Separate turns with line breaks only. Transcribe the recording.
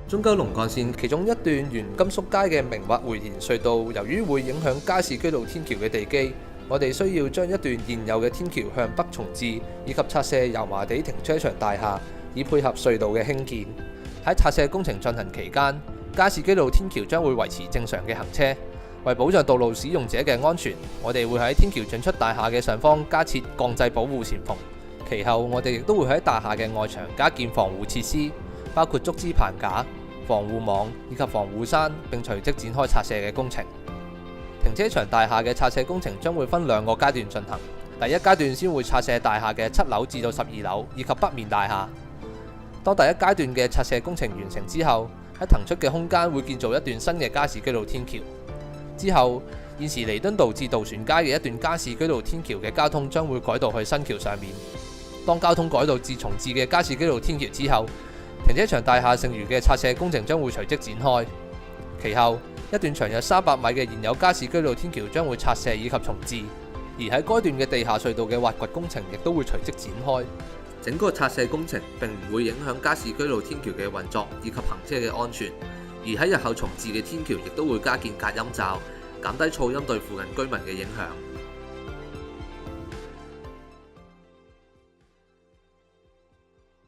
中九龍幹線其中一段沿甘肅街嘅明挖回旋隧道，由於會影響加士居道天橋嘅地基，我哋需要將一段現有嘅天橋向北重置，以及拆卸油麻地停車場大廈，以配合隧道嘅興建。喺拆卸工程進行期間，加士居道天橋將會維持正常嘅行車。為保障道路使用者嘅安全，我哋會喺天橋進出大廈嘅上方加設鋼製保護前縫。其後，我哋亦都會喺大廈嘅外牆加建防護設施，包括竹枝棚架、防護網以及防護傘，並隨即展開拆卸嘅工程。停車場大廈嘅拆卸工程將會分2個階段進行。第一階段先會拆卸大廈嘅7樓至到12樓以及北面大廈。當第一階段嘅拆卸工程完成之後，喺騰出嘅空間會建造一段新嘅加士居道天橋。之後，現時彌敦道至渡船街嘅一段加士居道天橋嘅交通將會改道去新橋上面。當交通改道至重置嘅加士居道天橋之後，停車場大廈剩餘嘅拆卸工程將會隨即展開。其後，一段長約300米嘅現有加士居道天橋將會拆卸以及重置，而喺該段嘅地下隧道嘅挖掘工程亦都會隨即展開。整個拆卸工程並唔會影響加士居道天橋嘅運作以及行車嘅安全，而喺日後重置嘅天橋亦都會加建隔音罩，減低噪音對附近居民嘅影響。